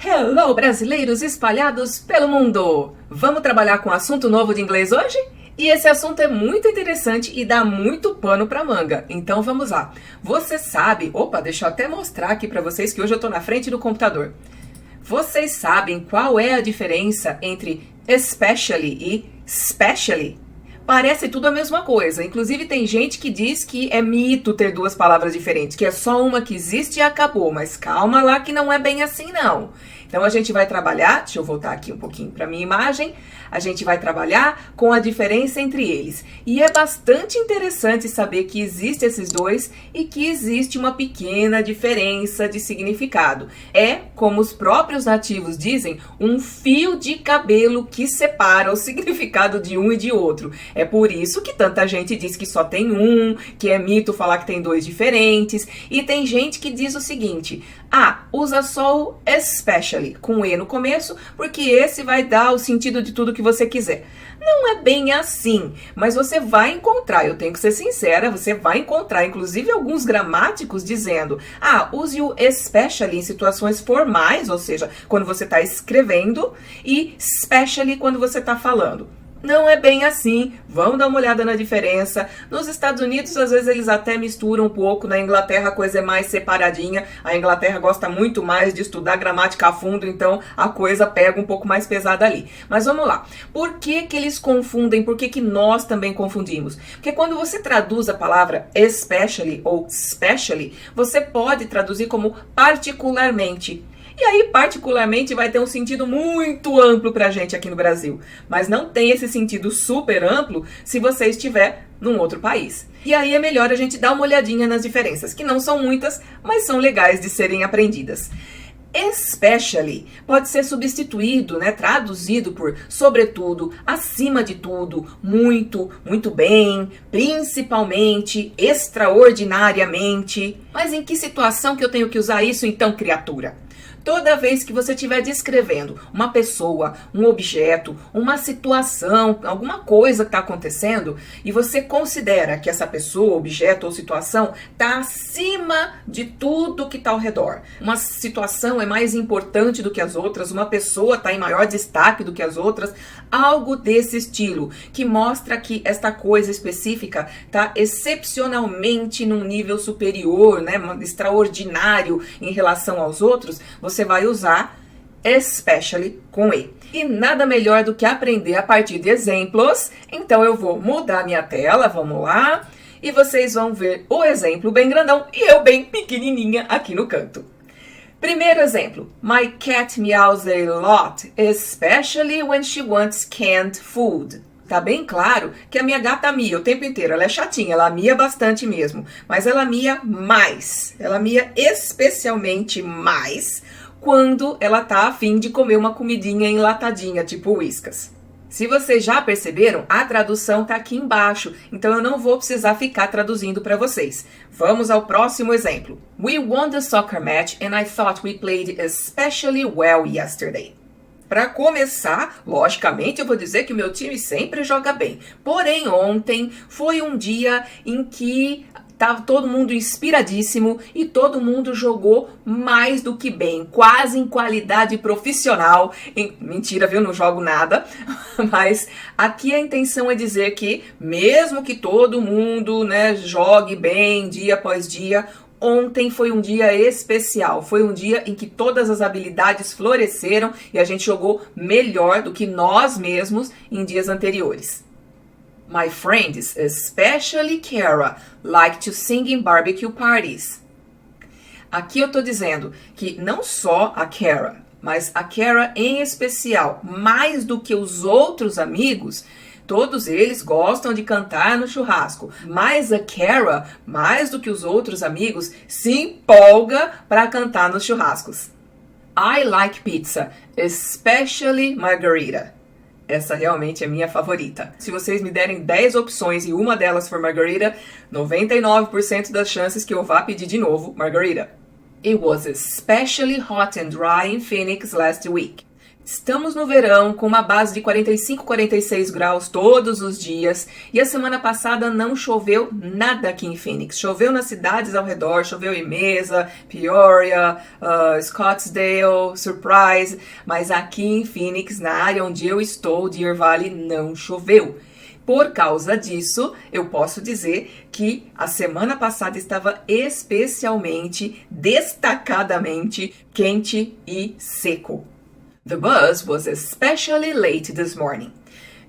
Hello, brasileiros espalhados pelo mundo! Vamos trabalhar com assunto novo de inglês hoje? E esse assunto é muito interessante e dá muito pano pra manga. Então vamos lá. Você sabe... Opa, deixa eu até mostrar aqui pra vocês que hoje eu tô na frente do computador. Vocês sabem qual é a diferença entre especially e specially? Parece tudo a mesma coisa. Inclusive tem gente que diz que é mito ter duas palavras diferentes, que é só uma que existe e acabou. Mas calma lá que não é bem assim não. Então a gente vai trabalhar, deixa eu voltar aqui um pouquinho para minha imagem, a gente vai trabalhar com a diferença entre eles. E é bastante interessante saber que existem esses dois e que existe uma pequena diferença de significado. É, como os próprios nativos dizem, um fio de cabelo que separa o significado de um e de outro. É por isso que tanta gente diz que só tem um, que é mito falar que tem dois diferentes. E tem gente que diz o seguinte, usa só o especially, com E no começo, porque esse vai dar o sentido de tudo que você quiser. Não é bem assim, mas você vai encontrar, eu tenho que ser sincera, você vai encontrar, inclusive, alguns gramáticos dizendo, use o especially em situações formais, ou seja, quando você está escrevendo, e specially quando você está falando. Não é bem assim, vamos dar uma olhada na diferença. Nos Estados Unidos, às vezes, eles até misturam um pouco. Na Inglaterra, a coisa é mais separadinha. A Inglaterra gosta muito mais de estudar gramática a fundo, então a coisa pega um pouco mais pesada ali. Mas vamos lá. Por que que eles confundem? Por que que nós também confundimos? Porque quando você traduz a palavra especially ou specially, você pode traduzir como particularmente. E aí, particularmente, vai ter um sentido muito amplo pra gente aqui no Brasil. Mas não tem esse sentido super amplo se você estiver num outro país. E aí é melhor a gente dar uma olhadinha nas diferenças, que não são muitas, mas são legais de serem aprendidas. Especially pode ser substituído, traduzido por sobretudo, acima de tudo, muito, muito bem, principalmente, extraordinariamente. Mas em que situação que eu tenho que usar isso então, criatura? Toda vez que você estiver descrevendo uma pessoa, um objeto, uma situação, alguma coisa que está acontecendo, e você considera que essa pessoa, objeto ou situação está acima de tudo que está ao redor. Uma situação é mais importante do que as outras, uma pessoa está em maior destaque do que as outras, algo desse estilo, que mostra que esta coisa específica está excepcionalmente num nível superior, extraordinário em relação aos outros, você vai usar especially com E. E nada melhor do que aprender a partir de exemplos. Então eu vou mudar minha tela, vamos lá. E vocês vão ver o exemplo bem grandão e eu bem pequenininha aqui no canto. Primeiro exemplo. My cat meows a lot, especially when she wants canned food. Tá bem claro que a minha gata mia o tempo inteiro. Ela é chatinha, ela mia bastante mesmo. Mas ela mia mais. Ela mia especialmente mais quando ela tá a fim de comer uma comidinha enlatadinha, tipo Whiskas. Se vocês já perceberam, a tradução tá aqui embaixo. Então eu não vou precisar ficar traduzindo para vocês. Vamos ao próximo exemplo. We won the soccer match and I thought we played especially well yesterday. Para começar, logicamente, eu vou dizer que o meu time sempre joga bem. Porém, ontem foi um dia em que estava todo mundo inspiradíssimo e todo mundo jogou mais do que bem, quase em qualidade profissional. Mentira, viu? Não jogo nada. Mas aqui a intenção é dizer que, mesmo que todo mundo, jogue bem dia após dia, ontem foi um dia especial, foi um dia em que todas as habilidades floresceram e a gente jogou melhor do que nós mesmos em dias anteriores. My friends, especially Kara, like to sing in barbecue parties. Aqui eu tô dizendo que não só a Kara, mas a Kara em especial, mais do que os outros amigos, todos eles gostam de cantar no churrasco, mas a Kara, mais do que os outros amigos, se empolga para cantar nos churrascos. I like pizza, especially margarita. Essa realmente é minha favorita. Se vocês me derem 10 opções e uma delas for margarita, 99% das chances que eu vá pedir de novo margarita. It was especially hot and dry in Phoenix last week. Estamos no verão com uma base de 45, 46 graus todos os dias e a semana passada não choveu nada aqui em Phoenix. Choveu nas cidades ao redor, choveu em Mesa, Peoria, Scottsdale, Surprise, mas aqui em Phoenix, na área onde eu estou, Deer Valley, não choveu. Por causa disso, eu posso dizer que a semana passada estava especialmente, destacadamente quente e seco. The bus was especially late this morning.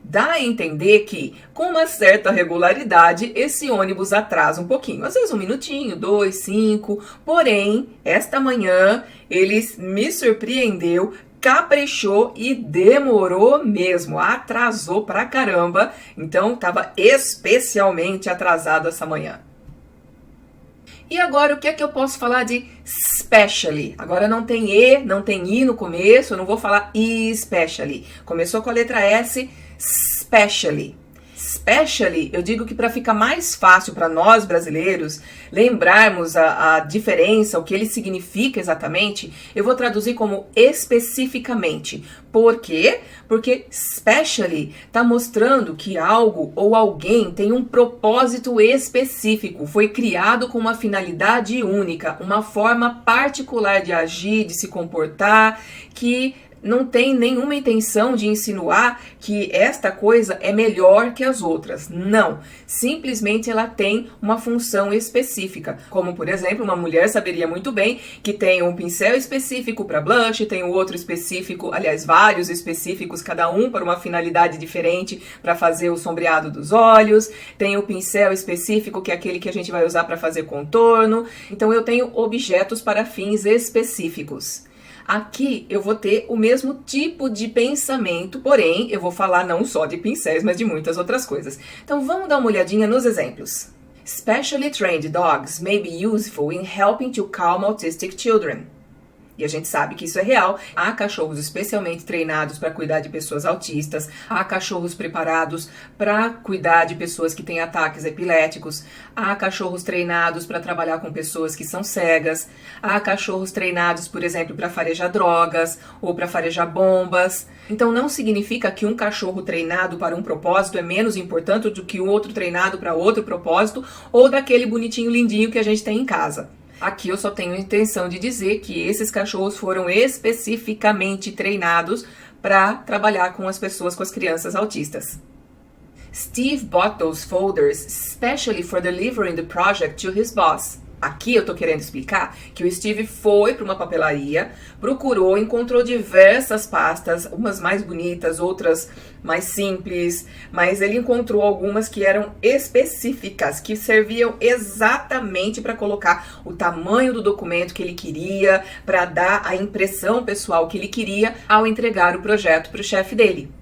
Dá a entender que, com uma certa regularidade, esse ônibus atrasa um pouquinho. Às vezes 1 minutinho, 2, 5. Porém, esta manhã, ele me surpreendeu, caprichou e demorou mesmo. Atrasou pra caramba. Então, estava especialmente atrasado essa manhã. E agora, o que é que eu posso falar de especially? Agora não tem E, não tem I no começo, eu não vou falar especially. Começou com a letra S, especially. Especially, eu digo que para ficar mais fácil para nós brasileiros lembrarmos a diferença, o que ele significa exatamente, eu vou traduzir como especificamente. Por quê? Porque especially está mostrando que algo ou alguém tem um propósito específico, foi criado com uma finalidade única, uma forma particular de agir, de se comportar, que não tem nenhuma intenção de insinuar que esta coisa é melhor que as outras. Não. Simplesmente ela tem uma função específica. Como, por exemplo, uma mulher saberia muito bem que tem um pincel específico para blush, tem um outro específico, aliás, vários específicos, cada um para uma finalidade diferente para fazer o sombreado dos olhos. Tem o pincel específico, que é aquele que a gente vai usar para fazer contorno. Então, eu tenho objetos para fins específicos. Aqui eu vou ter o mesmo tipo de pensamento, porém eu vou falar não só de pincéis, mas de muitas outras coisas. Então vamos dar uma olhadinha nos exemplos. Specially trained dogs may be useful in helping to calm autistic children. E a gente sabe que isso é real. Há cachorros especialmente treinados para cuidar de pessoas autistas. Há cachorros preparados para cuidar de pessoas que têm ataques epiléticos. Há cachorros treinados para trabalhar com pessoas que são cegas. Há cachorros treinados, por exemplo, para farejar drogas ou para farejar bombas. Então não significa que um cachorro treinado para um propósito é menos importante do que um outro treinado para outro propósito ou daquele bonitinho lindinho que a gente tem em casa. Aqui eu só tenho a intenção de dizer que esses cachorros foram especificamente treinados para trabalhar com as pessoas, com as crianças autistas. Steve bought those folders especially for delivering the project to his boss. Aqui eu tô querendo explicar que o Steve foi para uma papelaria, procurou, encontrou diversas pastas, umas mais bonitas, outras mais simples, mas ele encontrou algumas que eram específicas, que serviam exatamente para colocar o tamanho do documento que ele queria, para dar a impressão pessoal que ele queria ao entregar o projeto para o chefe dele.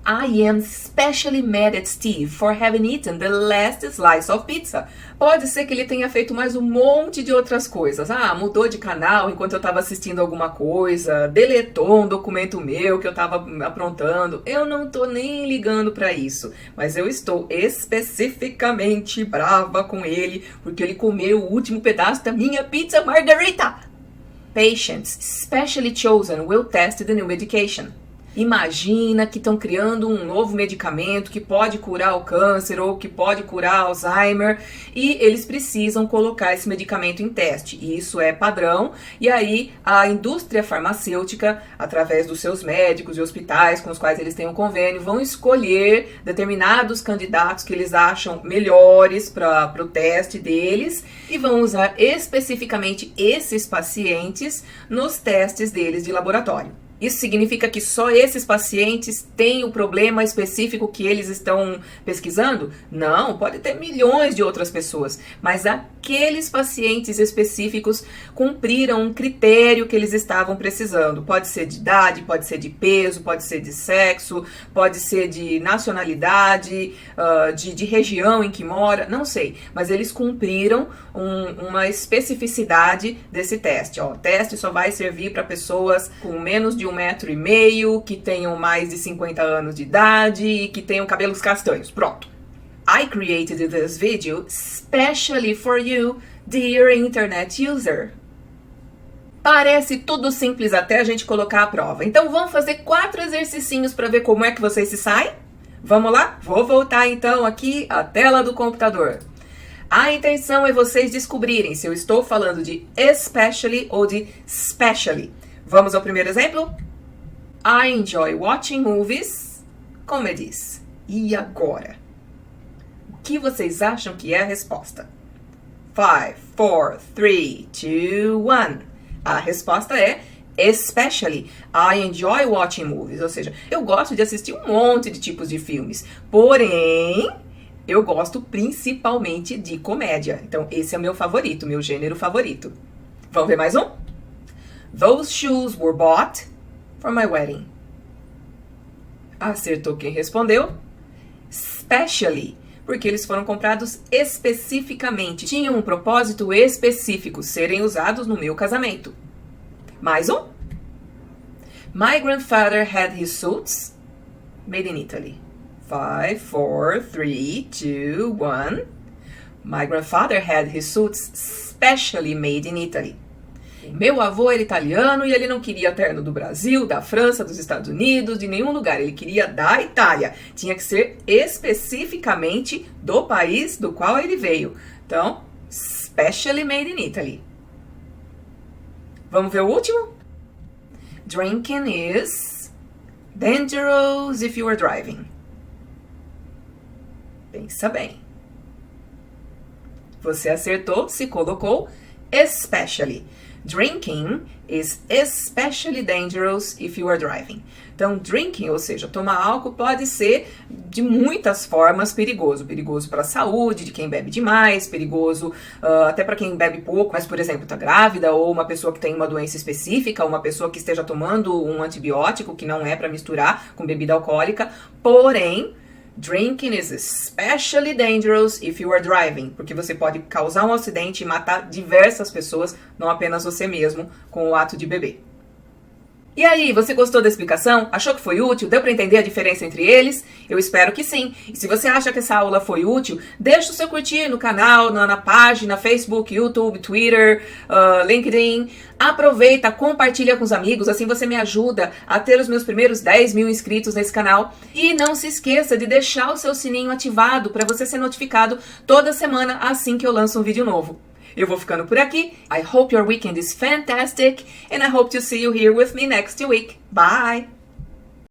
I am especially mad at Steve for having eaten the last slice of pizza. Pode ser que ele tenha feito mais um monte de outras coisas. Mudou de canal enquanto eu estava assistindo alguma coisa, deletou um documento meu que eu estava aprontando. Eu não tô nem ligando para isso, mas eu estou especificamente brava com ele porque ele comeu o último pedaço da minha pizza margarita. Patients specially chosen will test the new medication. Imagina que estão criando um novo medicamento que pode curar o câncer ou que pode curar Alzheimer e eles precisam colocar esse medicamento em teste. E isso é padrão. E aí a indústria farmacêutica, através dos seus médicos e hospitais com os quais eles têm um convênio, vão escolher determinados candidatos que eles acham melhores para o teste deles e vão usar especificamente esses pacientes nos testes deles de laboratório. Isso significa que só esses pacientes têm o problema específico que eles estão pesquisando? Não, pode ter milhões de outras pessoas, mas aqueles pacientes específicos cumpriram um critério que eles estavam precisando. Pode ser de idade, pode ser de peso, pode ser de sexo, pode ser de nacionalidade, de região em que mora, não sei, mas eles cumpriram uma especificidade desse teste. O teste só vai servir para pessoas com menos de 1,5 m, que tenham mais de 50 anos de idade e que tenham cabelos castanhos. Pronto. I created this video especially for you, dear internet user. Parece tudo simples até a gente colocar à prova. Então vamos fazer 4 exercicinhos para ver como é que vocês se saem? Vamos lá? Vou voltar então aqui à tela do computador. A intenção é vocês descobrirem se eu estou falando de especially ou de specially. Vamos ao primeiro exemplo? I enjoy watching movies, comedies. E agora? O que vocês acham que é a resposta? 5, 4, 3, 2, 1. A resposta é especially. I enjoy watching movies. Ou seja, eu gosto de assistir um monte de tipos de filmes. Porém, eu gosto principalmente de comédia. Então, esse é o meu favorito, meu gênero favorito. Vamos ver mais um? Those shoes were bought for my wedding. Acertou quem respondeu? Specially. Porque eles foram comprados especificamente, tinham um propósito específico, serem usados no meu casamento. Mais um. My grandfather had his suits made in Italy. 5, 4, 3, 2, 1. My grandfather had his suits specially made in Italy. Meu avô era italiano e ele não queria terno do Brasil, da França, dos Estados Unidos, de nenhum lugar. Ele queria da Itália. Tinha que ser especificamente do país do qual ele veio. Então, specially made in Italy. Vamos ver o último? Drinking is dangerous if you are driving. Pensa bem. Você acertou, se colocou especially. Drinking is especially dangerous if you are driving. Então, drinking, ou seja, tomar álcool pode ser de muitas formas perigoso. Perigoso para a saúde, de quem bebe demais, perigoso até para quem bebe pouco, mas, por exemplo, está grávida, ou uma pessoa que tem uma doença específica, ou uma pessoa que esteja tomando um antibiótico que não é para misturar com bebida alcoólica. Porém, drinking is especially dangerous if you are driving, porque você pode causar um acidente e matar diversas pessoas, não apenas você mesmo, com o ato de beber. E aí, você gostou da explicação? Achou que foi útil? Deu para entender a diferença entre eles? Eu espero que sim. E se você acha que essa aula foi útil, deixa o seu curtir no canal, na página, Facebook, YouTube, Twitter, LinkedIn. Aproveita, compartilha com os amigos, assim você me ajuda a ter os meus primeiros 10 mil inscritos nesse canal. E não se esqueça de deixar o seu sininho ativado para você ser notificado toda semana assim que eu lanço um vídeo novo. Eu vou ficando por aqui. I hope your weekend is fantastic and I hope to see you here with me next week. Bye!